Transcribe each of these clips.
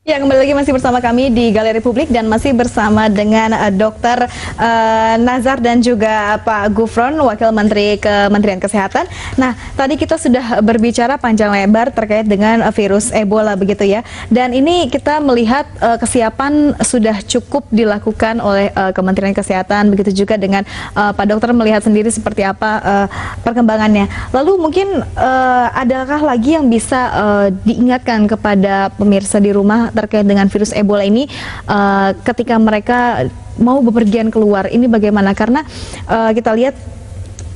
Ya, kembali lagi masih bersama kami di Galeri Publik dan masih bersama dengan Dr. Nazar dan juga Pak Gufron, Wakil Menteri Kementerian Kesehatan. Nah, tadi kita sudah berbicara panjang lebar terkait dengan virus Ebola begitu ya. Dan ini kita melihat kesiapan sudah cukup dilakukan oleh Kementerian Kesehatan, begitu juga dengan Pak Dokter melihat sendiri seperti apa perkembangannya. Lalu mungkin adakah lagi yang bisa diingatkan kepada pemirsa di rumah terkait dengan virus Ebola ini ketika mereka mau bepergian keluar ini bagaimana? Karena kita lihat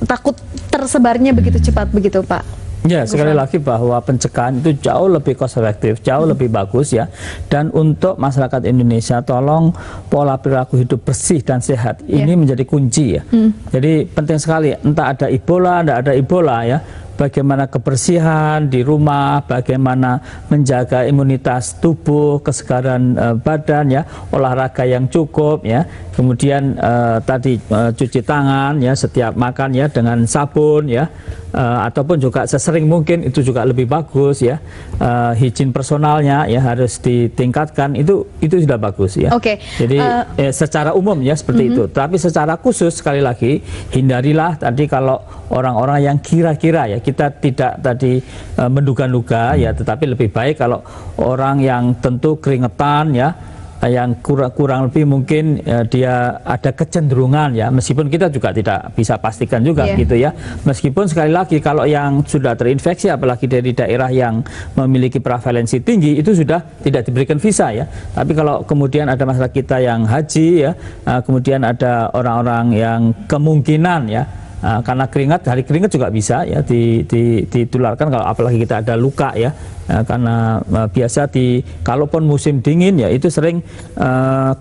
takut tersebarnya begitu cepat begitu, Pak. Ya, sekali lagi bahwa pencegahan itu jauh lebih cost efektif, jauh lebih bagus ya. Dan untuk masyarakat Indonesia, tolong pola perilaku hidup bersih dan sehat ini menjadi kunci ya. Jadi penting sekali, entah ada Ebola, tidak ada Ebola ya. Bagaimana kebersihan di rumah, bagaimana menjaga imunitas tubuh, kesegaran badan ya, olahraga yang cukup ya, kemudian tadi cuci tangan ya setiap makan ya dengan sabun ya, ataupun juga sesering mungkin itu juga lebih bagus ya, higien personalnya ya harus ditingkatkan, itu sudah bagus ya. Oke. Jadi secara umum ya seperti itu, tapi secara khusus sekali lagi hindarilah tadi kalau orang-orang yang kira-kira ya, kita tidak tadi menduga-duga ya, tetapi lebih baik kalau orang yang tentu keringetan ya, yang kurang lebih mungkin dia ada kecenderungan ya, meskipun kita juga tidak bisa pastikan juga gitu ya. Meskipun sekali lagi kalau yang sudah terinfeksi apalagi dari daerah yang memiliki prevalensi tinggi itu sudah tidak diberikan visa ya. Tapi kalau kemudian ada masyarakat kita yang haji ya, kemudian ada orang-orang yang kemungkinan ya, karena keringat, dari keringat juga bisa ya ditularkan kalau apalagi kita ada luka ya, karena biasa kalaupun musim dingin ya itu sering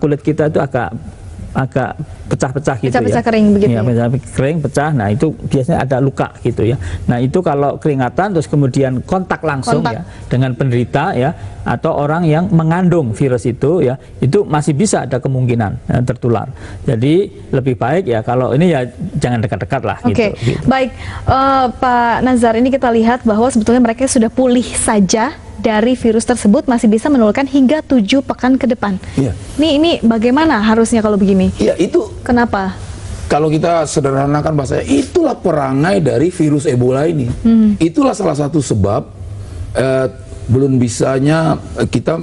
kulit kita itu agak pecah-pecah gitu, pecah-pecah kering begitu ya, kering pecah. Nah itu biasanya ada luka gitu ya. Nah itu kalau keringatan terus kemudian kontak langsung ya dengan penderita ya, atau orang yang mengandung virus itu ya, itu masih bisa ada kemungkinan tertular. Jadi lebih baik ya kalau ini ya jangan dekat-dekat lah gitu. Baik, Pak Nazar, ini kita lihat bahwa sebetulnya mereka sudah pulih saja dari virus tersebut, masih bisa menularkan hingga 7 pekan ke depan. Ini bagaimana harusnya kalau begini? Ya itu. Kenapa? Kalau kita sederhanakan bahasanya, itulah perangai dari virus Ebola ini. Itulah salah satu sebab belum bisanya kita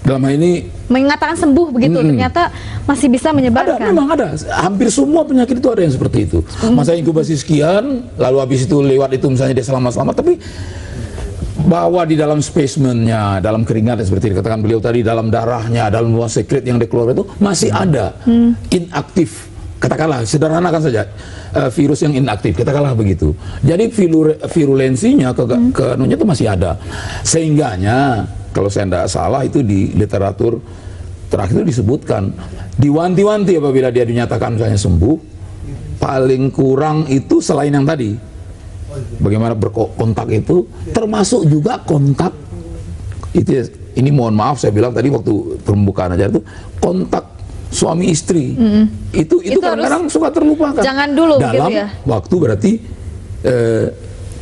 dalam hal ini mengatakan sembuh begitu, ternyata masih bisa menyebarkan. Ada, memang ada. Hampir semua penyakit itu ada yang seperti itu. Masa inkubasi sekian, lalu habis itu lewat itu misalnya dia selamat-selamat, tapi bahwa di dalam spesimennya, dalam keringat seperti dikatakan beliau tadi, dalam darahnya, dalam luar sekret yang dikeluarkan itu masih ada inaktif, katakanlah sederhanakan saja virus yang inaktif, katakanlah begitu. Jadi virulensinya kenunya itu masih ada, sehingganya kalau saya tidak salah itu di literatur terakhir itu disebutkan diwanti-wanti apabila dia dinyatakan misalnya sembuh, paling kurang itu selain yang tadi bagaimana berkontak itu, termasuk juga kontak itu. Ini mohon maaf saya bilang tadi waktu pembukaan acara itu, kontak suami istri itu kadang-kadang suka terlupakan. Jangan dulu dalam gitu ya. Waktu berarti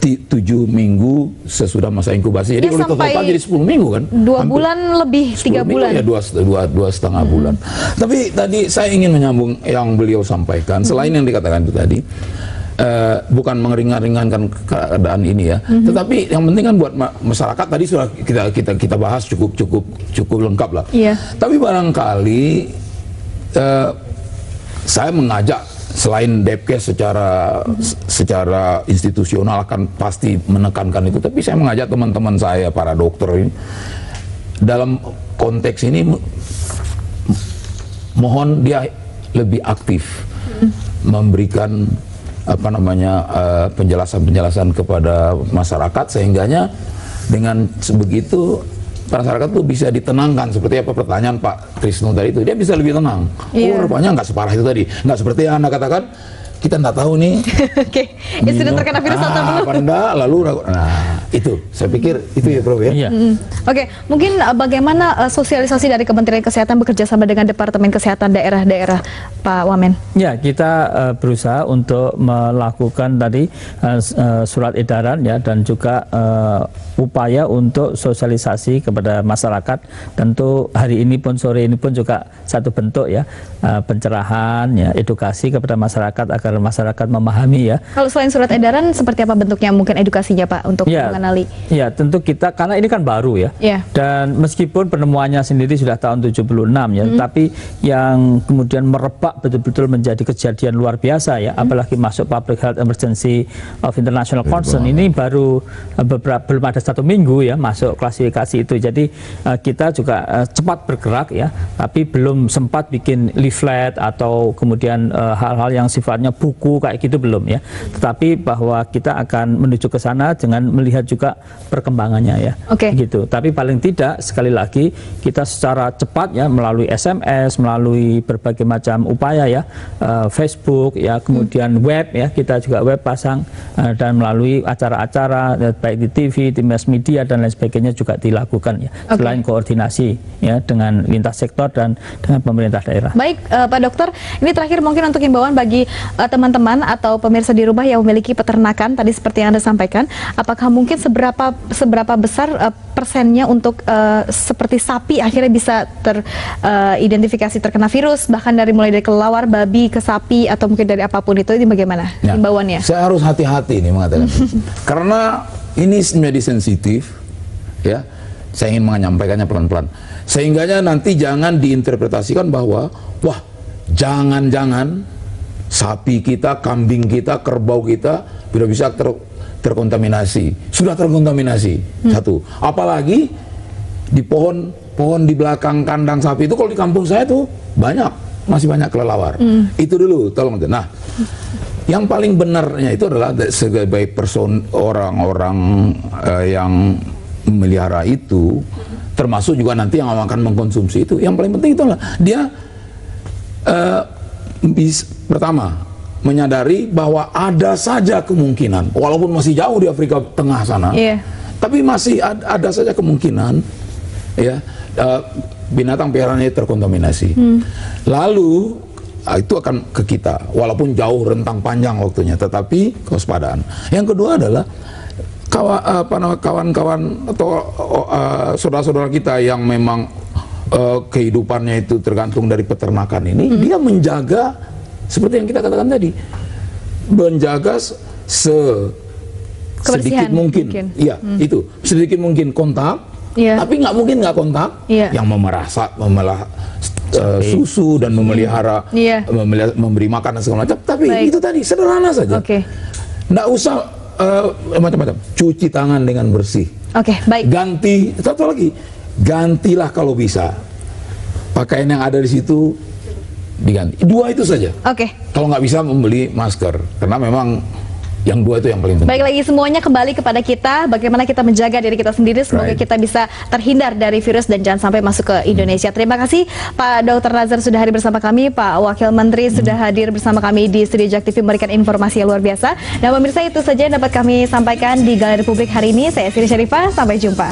7 minggu sesudah masa inkubasi. Jadi kalau total jadi 10 minggu kan? 2 bulan lebih, 3 bulan. Ya 2,5 bulan. Tapi tadi saya ingin menyambung yang beliau sampaikan, selain yang dikatakan itu tadi, bukan meringankan keadaan ini ya, tetapi yang penting kan buat masyarakat tadi sudah kita bahas cukup lengkap lah. Tapi barangkali saya mengajak, selain Depkes secara institusional akan pasti menekankan itu, tapi saya mengajak teman-teman saya para dokter ini dalam konteks ini, mohon dia lebih aktif memberikan penjelasan-penjelasan kepada masyarakat, sehingganya dengan begitu masyarakat tuh bisa ditenangkan. Seperti apa pertanyaan Pak Trisno tadi itu, dia bisa lebih tenang. Oh, rupanya nggak separah itu tadi, nggak seperti yang Anda katakan, kita nggak tahu nih. Ya sudah terkena virus atau belum? Apa enggak, lalu itu saya pikir itu ya Prof ya. Mungkin bagaimana sosialisasi dari Kementerian Kesehatan bekerja sama dengan Departemen Kesehatan daerah-daerah Pak Wamen? Ya, kita berusaha untuk melakukan tadi surat edaran ya, dan juga upaya untuk sosialisasi kepada masyarakat. Tentu hari ini pun, sore ini pun juga satu bentuk ya, pencerahan ya, edukasi kepada masyarakat agar masyarakat memahami ya. Kalau selain surat edaran seperti apa bentuknya mungkin edukasinya Pak untuk mengenali? Ya, tentu kita, karena ini kan baru ya. Dan meskipun penemuannya sendiri sudah tahun 76 ya, tapi yang kemudian merebak betul-betul menjadi kejadian luar biasa ya, apalagi masuk public health emergency of international concern ini baru belum ada 1 minggu ya masuk klasifikasi itu. Jadi kita juga cepat bergerak ya, tapi belum sempat bikin leaflet atau kemudian hal-hal yang sifatnya buku kayak gitu belum ya. Tetapi bahwa kita akan menuju ke sana dengan melihat juga perkembangannya ya. Gitu. Tapi paling tidak sekali lagi kita secara cepat ya, melalui SMS, melalui berbagai macam upaya ya, Facebook ya, kemudian web ya, kita juga web pasang, dan melalui acara-acara baik di TV, di mass media dan lain sebagainya juga dilakukan ya. Selain koordinasi ya dengan lintas sektor dan dengan pemerintah daerah. Baik, Pak Dokter, ini terakhir mungkin untuk himbauan bagi teman-teman atau pemirsa di rumah yang memiliki peternakan tadi seperti yang Anda sampaikan, apakah mungkin seberapa besar persennya untuk seperti sapi akhirnya bisa teridentifikasi terkena virus, bahkan mulai dari kelelawar, babi, ke sapi, atau mungkin dari apapun itu, ini bagaimana himbauannya? Saya harus hati-hati nih mengatakan karena ini menjadi sensitif ya, saya ingin menyampaikannya pelan-pelan sehingganya nanti jangan diinterpretasikan bahwa wah, jangan-jangan sapi kita, kambing kita, kerbau kita bisa terkontaminasi. Sudah terkontaminasi. Satu, apalagi di pohon di belakang kandang sapi itu, kalau di kampung saya tuh masih banyak kelelawar. Itu dulu tolong. Nah, yang paling benarnya itu adalah sebagai orang-orang yang memelihara itu, termasuk juga nanti yang akan mengkonsumsi itu, yang paling penting itu adalah dia pertama menyadari bahwa ada saja kemungkinan, walaupun masih jauh di Afrika Tengah sana, tapi masih ada saja kemungkinan ya, binatang peliharaannya terkontaminasi. Lalu itu akan ke kita, walaupun jauh rentang panjang waktunya, tetapi kewaspadaan. Yang kedua adalah kawan-kawan atau saudara-saudara kita yang memang kehidupannya itu tergantung dari peternakan ini, dia menjaga seperti yang kita katakan tadi, menjaga sedikit mungkin. Iya, itu sedikit mungkin kontak, tapi nggak mungkin nggak kontak, yang memelah susu dan memelihara, memberi makan dan segala macam. Tapi itu tadi sederhana saja. Nggak usah macam-macam. Cuci tangan dengan bersih. Ganti, satu lagi, gantilah kalau bisa pakaian yang ada di situ, diganti. 2 itu saja. Kalau nggak bisa membeli masker, karena memang yang 2 itu yang paling penting. Baik, lagi semuanya kembali kepada kita, bagaimana kita menjaga diri kita sendiri. Semoga kita bisa terhindar dari virus dan jangan sampai masuk ke Indonesia. Terima kasih Pak Dr. Nazar sudah hadir bersama kami, Pak Wakil Menteri sudah hadir bersama kami di Studio JAK TV memberikan informasi yang luar biasa. Dan pemirsa, itu saja yang dapat kami sampaikan di Galeri Publik hari ini. Saya Siri Syarifah, sampai jumpa.